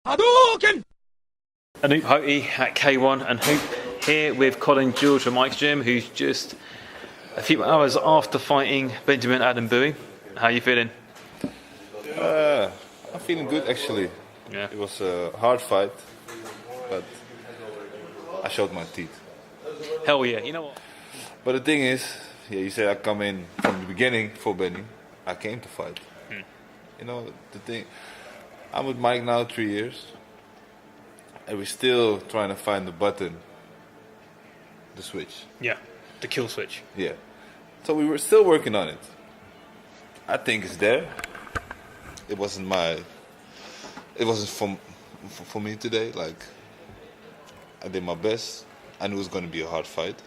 Hadouken! Anoop Hothi at K1Anoop here with Colin George from Mike's Gym, who's just a few hours after fighting Benjamin Adegbuyi. How are you feeling? I'm feeling good actually. Yeah. It was a hard fight, but I showed my teeth. Hell yeah, you know what? But the thing is, yeah, you said I come in from the beginning for Benny. I came to fight. You know, the thing, I'm with Mike now 3 years, and we're still trying to find the button, the switch. Yeah, the kill switch. Yeah. So we were still working on it. I think it's there. It wasn't for me today. Like, I did my best. I knew it was going to be a hard fight.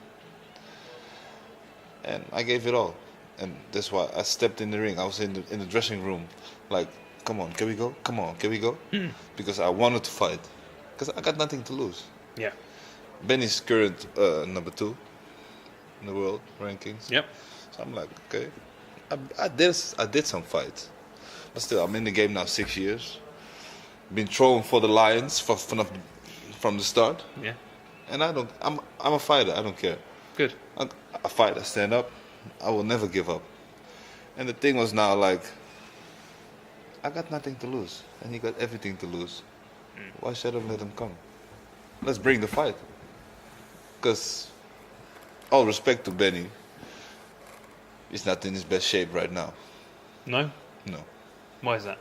And I gave it all. And that's why I stepped in the ring. I was in the dressing room. Like, come on, can we go? Come on, can we go? Because I wanted to fight. Because I got nothing to lose. Yeah. Benny's current number 2 in the world rankings. Yep. So I'm like, okay. I did some fights. But still, I'm in the game now 6 years. Been throwing for the Lions from the start. Yeah. And I'm a fighter, I don't care. Good. I fight, I stand up. I will never give up. And the thing was now like, I got nothing to lose. And he got everything to lose. Why should I let him come? Let's bring the fight. Because, all respect to Benny, he's not in his best shape right now. No? No. Why is that?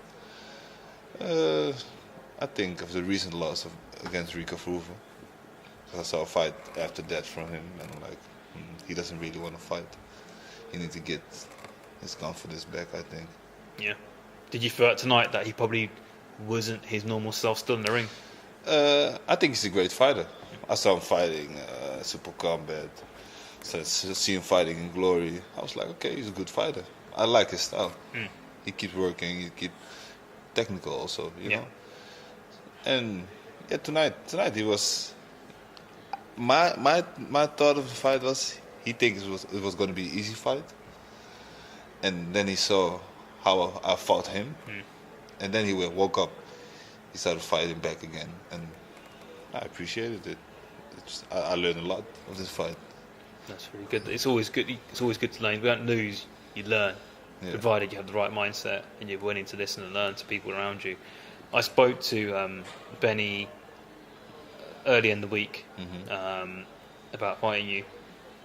I think of the recent loss against Rico Verhoeven. I saw a fight after that from him, and I'm like, he doesn't really want to fight. He needs to get his confidence back, I think. Yeah. Did you feel like tonight that he probably wasn't his normal self still in the ring? I think he's a great fighter. I saw him fighting Super Combat. So see him fighting in Glory. I was like, okay, he's a good fighter. I like his style. He keeps working. He keeps technical also, you know. And yeah, tonight he was. My thought of the fight was he thinks it was going to be an easy fight, and then he saw how I fought him, and then he woke up. He started fighting back again, and I appreciated it. I learned a lot of this fight. That's really good. It's always good. It's always good to learn. We don't lose. You learn, provided you have the right mindset and you're willing to listen and learn to people around you. I spoke to Benny early in the week about fighting you,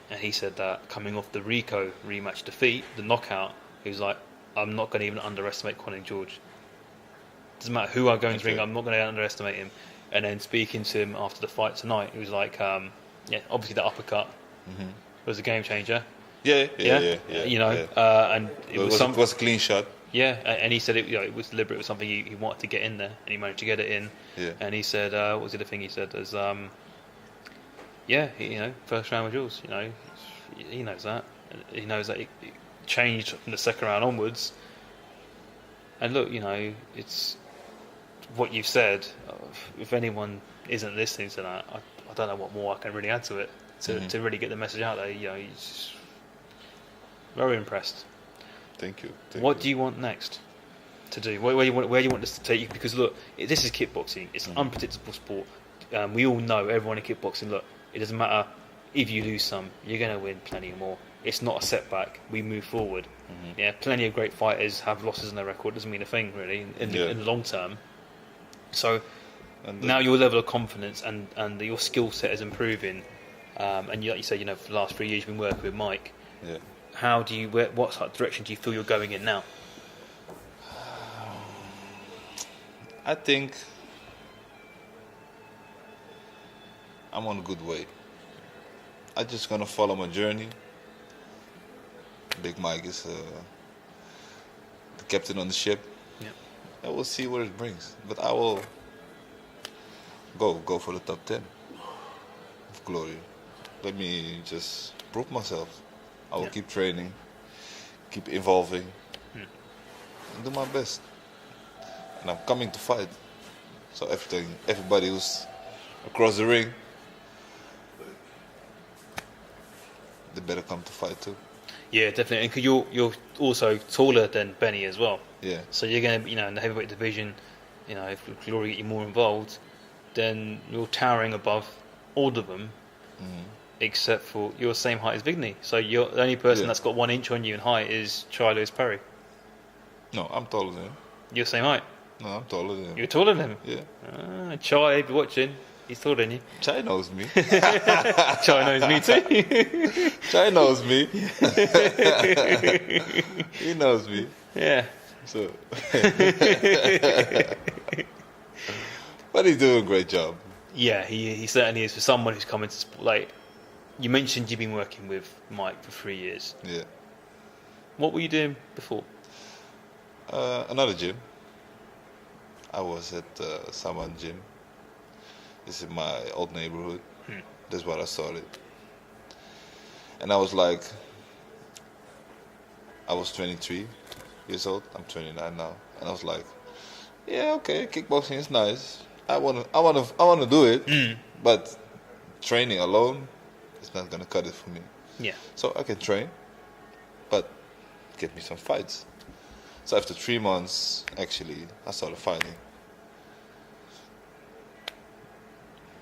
and he said that coming off the Rico rematch defeat, the knockout, he was like, I'm not going to even underestimate Colin George. Doesn't matter who I go into the ring, I'm not going to underestimate him. And then speaking to him after the fight tonight, he was like, obviously the uppercut was a game changer. Yeah. You know, and it was a clean shot. Yeah, and he said it was deliberate. It was something he wanted to get in there, and he managed to get it in. Yeah. And he said, what was the other thing he said? As first round was yours. You know, he knows that. He knows that it changed from the second round onwards. And look, you know, it's what you've said. If anyone isn't listening to that, I don't know what more I can really add to it to really get the message out there. You know, he's very impressed. Thank you. What do you want next to do? Where you want this to take you? Because look, this is kickboxing. It's an unpredictable sport. We all know, everyone in kickboxing, look, it doesn't matter if you lose some, you're going to win plenty more. It's not a setback. We move forward. Yeah, plenty of great fighters have losses in their record. Doesn't mean a thing really in the long term. So now your level of confidence and your skill set is improving. And like you say, you know, for the last 3 years you've been working with Mike. Yeah. What sort of direction do you feel you're going in now? I think I'm on a good way. I'm just gonna follow my journey. Big Mike is the captain on the ship. Yeah. And we'll see where it brings. But I will go for the top 10 of Glory. Let me just prove myself. I will keep training, keep evolving, and do my best. And I'm coming to fight. So everybody who's across the ring, they better come to fight too. Yeah, definitely. And you're also taller than Benny as well. Yeah. So you're going to, in the heavyweight division, you know, if Glory get you more involved, then you're towering above all of them, except for you're the same height as Vigny. So you're the only person that's got 1 inch on you in height is Charlie Lewis Perry. No, I'm taller than him. You're the same height. No, I'm taller than him. You're taller than him. Yeah. Chai, if you're watching, he's taller than you. Chai knows me. Chai knows me too. Chai knows me. He knows me. Yeah. So, but he's doing a great job. Yeah, he certainly is. For someone who's come into sport, like you mentioned, you've been working with Mike for 3 years. Yeah. What were you doing before? Another gym. I was at Saman Gym. It's in my old neighborhood. That's where I started. And I was like, I was 23 years old. I'm 29 now, and I was like, yeah, okay, kickboxing is nice. I wanna do it, but training alone is not gonna cut it for me. Yeah. So I can train, but get me some fights. So after 3 months, actually, I started fighting.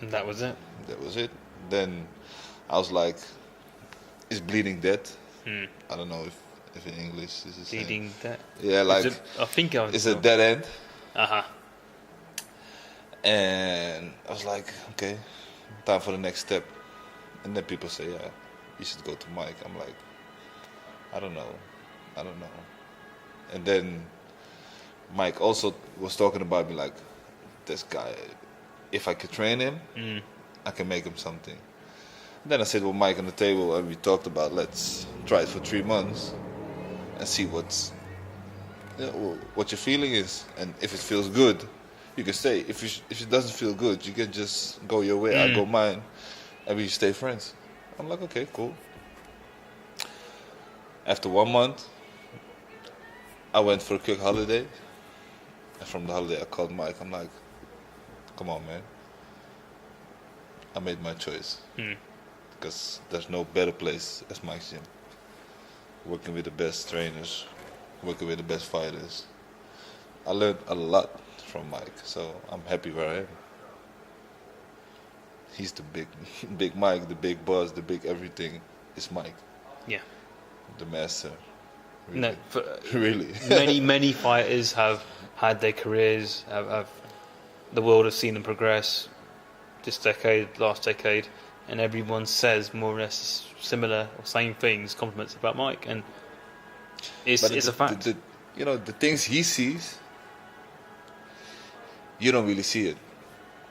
And that was it. That was it. Then I was like, "Is bleeding dead?" I don't know if in English this is Bleeding dead. Yeah, like I think it's a dead end. Uh-huh. And I was like, okay, time for the next step. And then people say, yeah, you should go to Mike. I'm like, I don't know. And then Mike also was talking about me like, this guy, if I could train him, I can make him something. And then I said with Mike on the table, and we talked about, let's try it for 3 months and see what your feeling is. And if it feels good, you can stay. If it doesn't feel good, you can just go your way, I go mine, and we stay friends. I'm like, okay, cool. After 1 month, I went for a quick holiday. And from the holiday, I called Mike. I'm like, come on, man. I made my choice. Because there's no better place as Mike's gym. Working with the best trainers, working with the best fighters. I learned a lot from Mike, so I'm happy where I am. He's the big Mike, the big boss, the big everything. It's Mike. Yeah. The master. Really. No, Really. many fighters have had their careers. Have the world has seen them progress. This decade, last decade, and everyone says more or less similar or same things, compliments about Mike, and it's a fact. The things he sees, you don't really see it.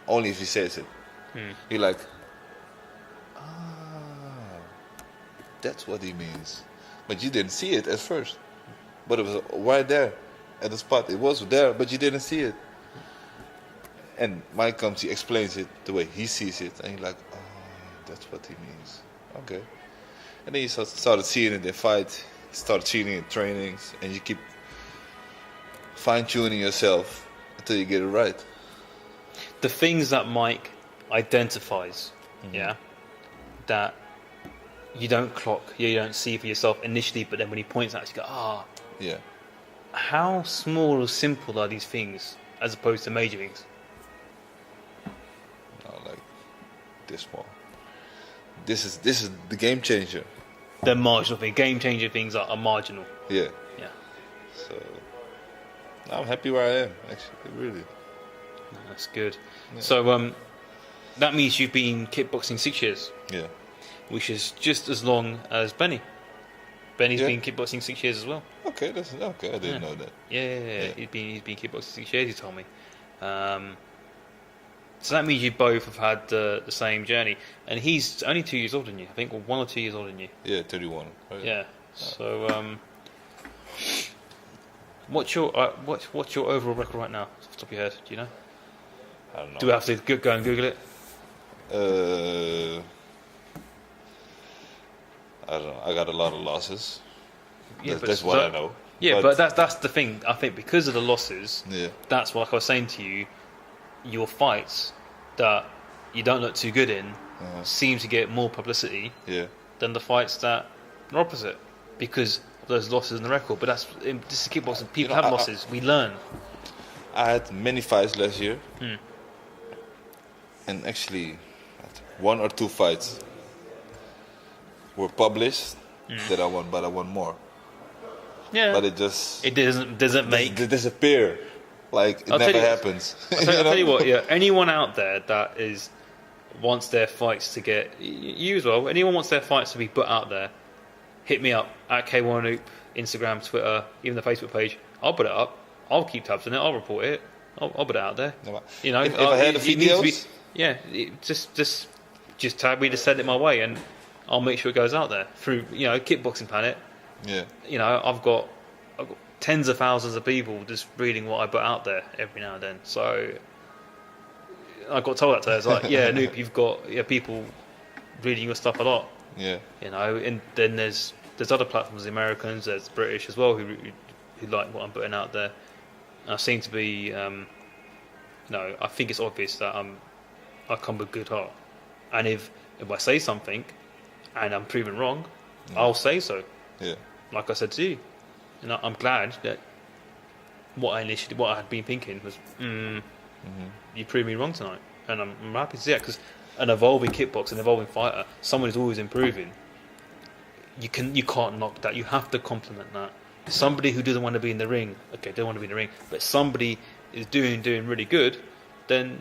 Only if he says it. You're like, that's what he means. But you didn't see it at first. But it was right there at the spot. It was there, but you didn't see it. And Mike comes, he explains it the way he sees it, and you're like, oh, that's what he means. Okay. And then you started seeing it in fight, start seeing it in trainings, and you keep fine-tuning yourself until you get it right. The things that Mike identifies, that you don't clock, you don't see for yourself initially, but then when he points out, you go, Yeah. How small or simple are these things as opposed to major things? Like this small. This is the game changer. The marginal thing, game changer things are marginal. Yeah. Yeah. So I'm happy where I am, actually, really. That's good. Yeah. So that means you've been kickboxing 6 years. Yeah. Which is just as long as Benny. Benny's been kickboxing 6 years as well. Okay, I didn't know that. Yeah. He's been kickboxing 6 years, he told me. So that means you both have had the same journey, and he's only 2 years older than you, I think, or 1 or 2 years older than you. Yeah, 31. Right? Yeah. So, what's your overall record right now? Off the top of your head, do you know? I don't know. Do we have to go and Google it? I don't know. I got a lot of losses. Yeah, that's what I know. Yeah, but that's the thing. I think because of the losses, yeah, that's what, like I was saying to you, your fights that you don't look too good in seem to get more publicity than the fights that are opposite because of those losses in the record. But this is kickboxing. People have losses. We learn. I had many fights last year, and actually, 1 or 2 fights were published that I won, but I won more. Yeah. But it doesn't make. disappear. Like it never happens. I'll tell you what. Yeah. Anyone out there that wants their fights to get you as well. Anyone wants their fights to be put out there, hit me up at K1Anoop, Instagram, Twitter, even the Facebook page. I'll put it up. I'll keep tabs on it. I'll report it. I'll put it out there. You know, if I had the videos, just tag me to send it my way, and I'll make sure it goes out there through Kickboxing Planet. Yeah. You know, I've got tens of thousands of people just reading what I put out there every now and then. So I got told that today. It's like, yeah, Anoop, you've got people reading your stuff a lot. Yeah. You know, and then there's other platforms, the Americans, there's British as well, who like what I'm putting out there. I seem to be, I think it's obvious that I come with good heart, and if I say something, and I'm proven wrong, I'll say so. Yeah. Like I said to you, and I'm glad that what I had been thinking was, you proved me wrong tonight, and I'm happy to see that, because an evolving kickboxer, an evolving fighter, someone who's always improving. You can't knock that. You have to compliment that. Somebody who doesn't want to be in the ring, don't want to be in the ring, but somebody is doing really good, then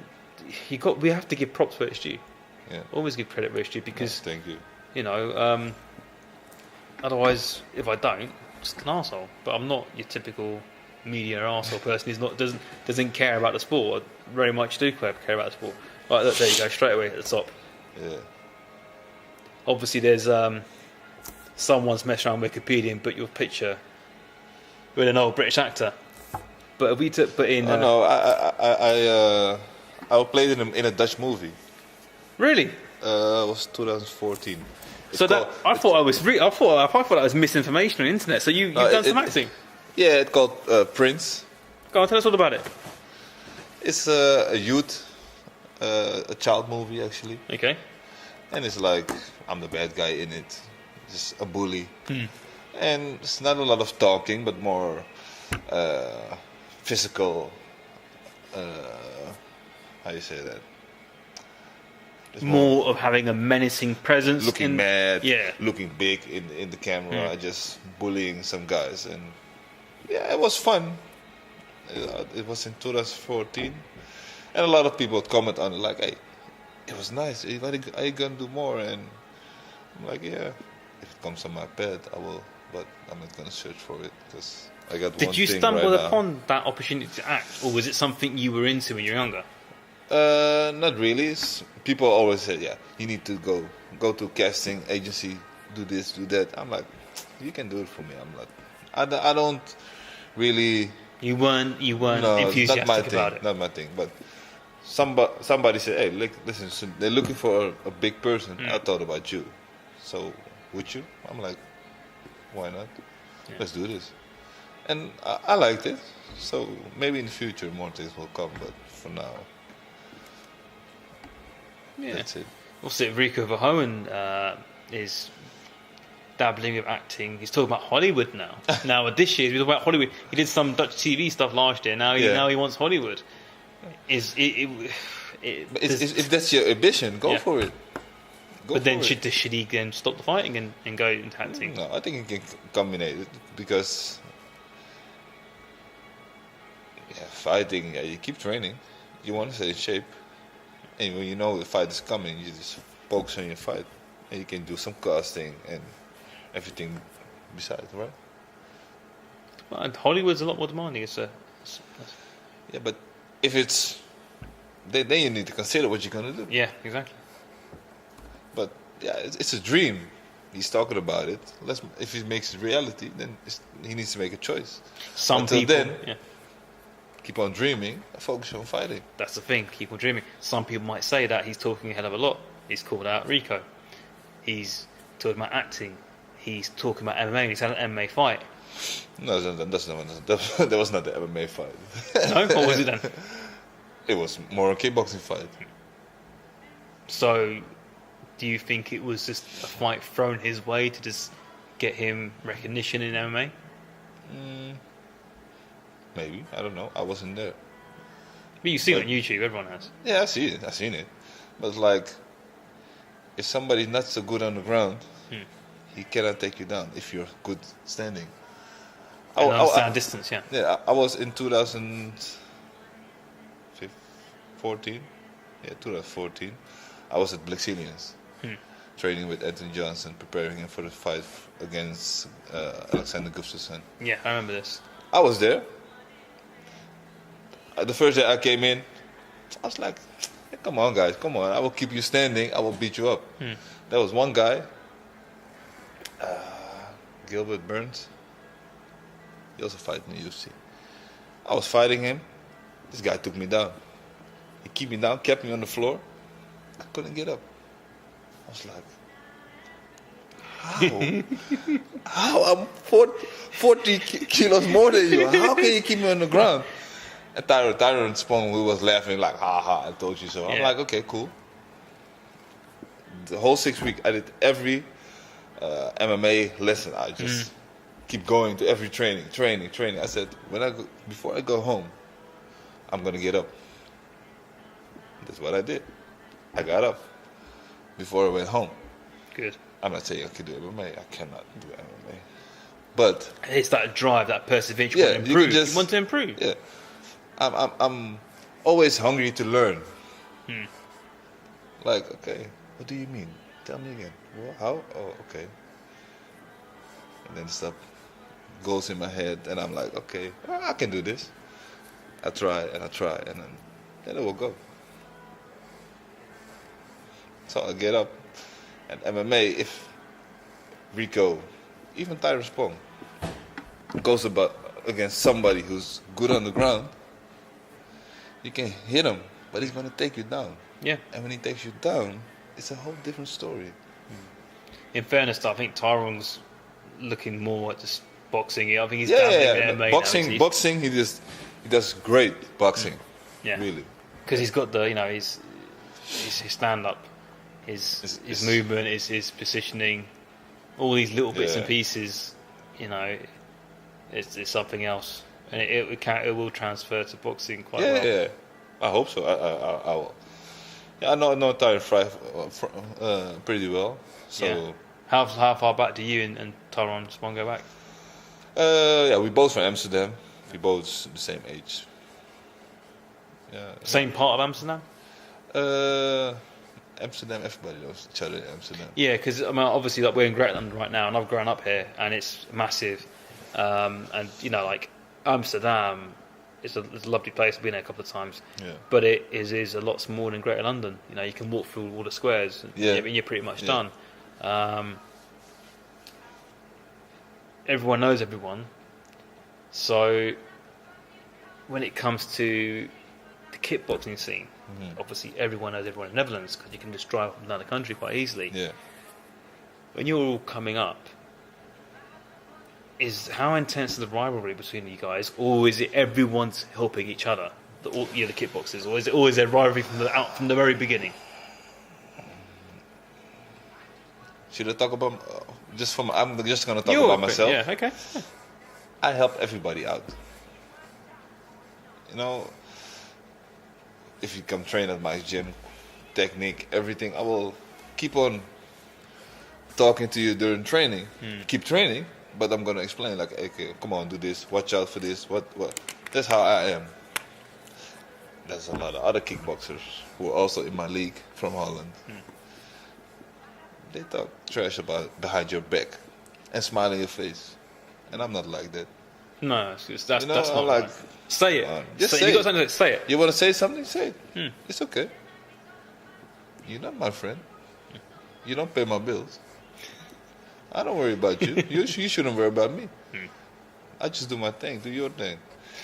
we have to give props where it's due. Yeah. Always give credit where it's due, because thank you. Otherwise, if I don't, I'm just an arsehole. But I'm not your typical media arsehole person who's doesn't care about the sport. I very much do care about the sport. Right, there you go, straight away at the top. Yeah. Obviously, there's someone's messed around Wikipedia and put your picture with an old British actor. But if we put in... I played in a Dutch movie. Really? It was 2014. I thought that was misinformation on the internet. So you've done some acting? Yeah, it's called Prince. Go on, tell us all about it. It's a youth, a child movie actually. Okay. And it's like I'm the bad guy in it, just a bully. And it's not a lot of talking, but more physical. How you say that? It's more of having a menacing presence, looking mad, yeah, looking big in the camera, just bullying some guys, and yeah, it was fun. It was in 2014, and a lot of people would comment on it like, "Hey, it was nice. Are you gonna do more?" And I'm like, "Yeah, if it comes on my pad, I will, but I'm not gonna search for it because I got one thing right now." Did you stumble upon that opportunity to act, or was it something you were into when you were younger? Not really. People always say, "Yeah, you need to go to casting agency, do this, do that." I'm like, "You can do it for me." I'm like, I don't really. You weren't enthusiastic about it. Not my thing. But somebody said, "Hey, listen, so they're looking for a big person." I thought about you. So would you? I'm like, why not? Yeah. Let's do this. And I liked it. So maybe in the future more things will come. But for now. Yeah. That's it. Also, Rico Verhoeven is dabbling with acting. He's talking about Hollywood now. Now, this year, he's talking about Hollywood. He did some Dutch TV stuff last year. Now he wants Hollywood. If that's your ambition, go for it. Should he then stop the fighting and go into acting? No, I think he can combine it because fighting, you keep training. You want to stay in shape. And when you know the fight is coming, you just focus on your fight. And you can do some casting and everything besides, right? But Hollywood's a lot more demanding. Yeah, but if it's... Then you need to consider what you're going to do. Yeah, exactly. But, yeah, it's a dream. He's talking about it. If he makes it reality, then he needs to make a choice. Until then, keep on dreaming and focus on fighting. That's the thing, keep on dreaming. Some people might say that he's talking a hell of a lot. He's called out Rico. He's talking about acting. He's talking about MMA. He's had an MMA fight. No, that was not the MMA fight. No? What was it then? It was more a kickboxing fight. So, do you think it was just a fight thrown his way to just get him recognition in MMA? Maybe. I don't know. I wasn't there. But you've seen it on YouTube. Everyone has. Yeah, I see it. I've seen it. But it's like, if somebody's not so good on the ground, he cannot take you down if you're good standing. Understand distance, yeah. Yeah, I was in 2014. Yeah, 2014. I was at Blackzilians, training with Anthony Johnson, preparing him for the fight against Alexander Gustafsson. Yeah, I remember this. I was there. The first day I came in, I was like, hey, come on, guys, come on. I will keep you standing. I will beat you up. There was one guy, Gilbert Burns. He also fight in the UFC. I was fighting him. This guy took me down. He kept me down, kept me on the floor. I couldn't get up. I was like, how? I'm 40 kilos more than you. How can you keep me on the ground? And Tyron Spong, who was laughing like, ha ha, I told you so. I'm like, okay, cool. The whole 6 weeks, I did every MMA lesson. I just keep going to every training. I said, before I go home, I'm gonna get up. That's what I did. I got up before I went home. Good. I'm not saying I can do MMA. I cannot do MMA. But it's that drive, that perseverance. You want to improve. You want to improve. Yeah. I'm always hungry to learn. Like, okay, what do you mean? Tell me again. Well, how? Oh, okay. And then stuff goes in my head, and I'm like, okay, I can do this. I try, and then it will go. So I get up, and MMA, if Rico, even Tyron Spong, goes against somebody who's good on the ground, you can hit him, but he's going to take you down. Yeah. And when he takes you down, it's a whole different story. In fairness, I think Tyron's looking more at just boxing. I think he's MMA boxing. He does great boxing. Yeah. Really. Because he's got the his stand up, his movement, his positioning, all these little bits and pieces. It's something else, and it will transfer to boxing quite well. Yeah, I hope so. I will. Yeah, I know Tyron Fry pretty well. So how far back do you and Tyron Spong go back? We both from Amsterdam. We both the same age. Yeah. Same part of Amsterdam? Amsterdam, everybody knows each other in Amsterdam. Yeah, because obviously, we're in Great London right now, and I've grown up here, and it's massive. And like Amsterdam, it's a lovely place. I've been there a couple of times. Yeah. But it is a lot smaller than Greater London. You can walk through all the squares, and you're pretty much done. Everyone knows everyone. So when it comes to the kickboxing scene, obviously everyone knows everyone in the Netherlands because you can just drive up and down the country quite easily. Yeah. When you're all coming up, how intense is the rivalry between you guys, or is it everyone's helping each other, the kickboxers, or is it always a rivalry from the very beginning? Should I talk about I'm just gonna talk about myself. Yeah, okay. I help everybody out. If you come train at my gym, technique, everything, I will keep on talking to you during training. Keep training, but I'm gonna explain like, okay, come on, do this. Watch out for this. What? That's how I am. There's a lot of other kickboxers who are also in my league from Holland. They talk trash about behind your back and smile in your face, and I'm not like that. No, that's not like. Right. Say it. Just say it. You got something to say it. You want to say something? Say it. It's okay. You're not my friend. You don't pay my bills. I don't worry about you. You shouldn't worry about me. I just do my thing. Do your thing.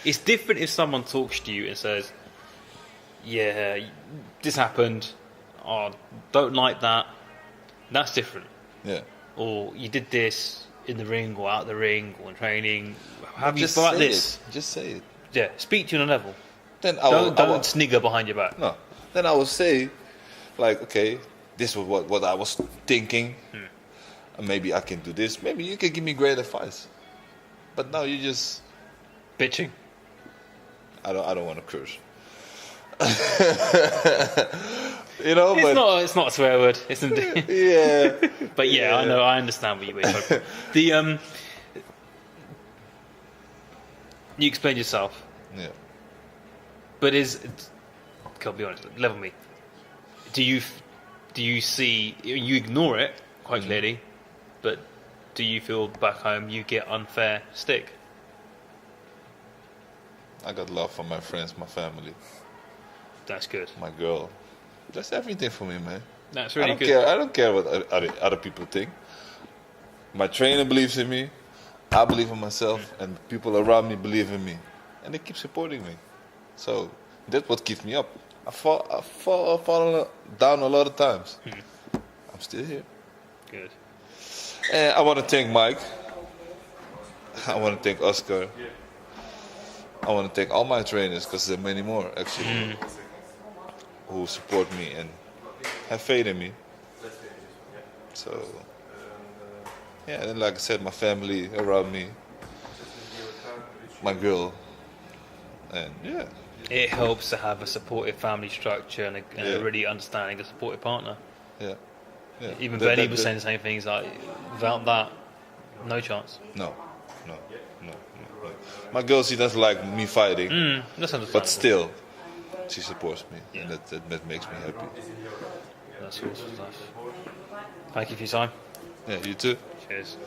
It's different if someone talks to you and says, "Yeah, this happened. Oh, don't like that." That's different. Yeah. Or you did this in the ring or out the ring or in training. Have you thought about this? Just say it. Yeah. Speak to you on a level. Then don't snigger behind your back. No. Then I will say, like, okay, this was what I was thinking. Maybe I can do this. Maybe you can give me great advice. But now you just bitching. I don't want to curse. You know, It's not a swear word, isn't it? yeah. But yeah, I understand what you're talking about. You explained yourself, Yeah. but can't be honest, level me. Do you see, you ignore it quite clearly, but do you feel back home you get unfair stick? I got love from my friends, my family, That's good. my girl. That's everything for me, man. That's really good. I don't care what other people think. My trainer believes in me. I believe in myself, and people around me believe in me, and they keep supporting me. So that's what keeps me up. I've fallen down a lot of times. I'm still here. Good. And I want to thank Mike. I want to thank Oscar. I want to thank all my trainers, because there are many more actually who support me and have faith in me. So yeah, and like I said, my family around me, my girl, and yeah. It helps to have a supportive family structure and a really understanding, a supportive partner. Yeah. Even Benny was saying the same things. Like, without that, no chance. No. My girl, she doesn't like me fighting, That's understandable. but still, she supports me, and that makes me happy. That's awesome stuff. Thank you for your time. Yeah, you too. Cheers.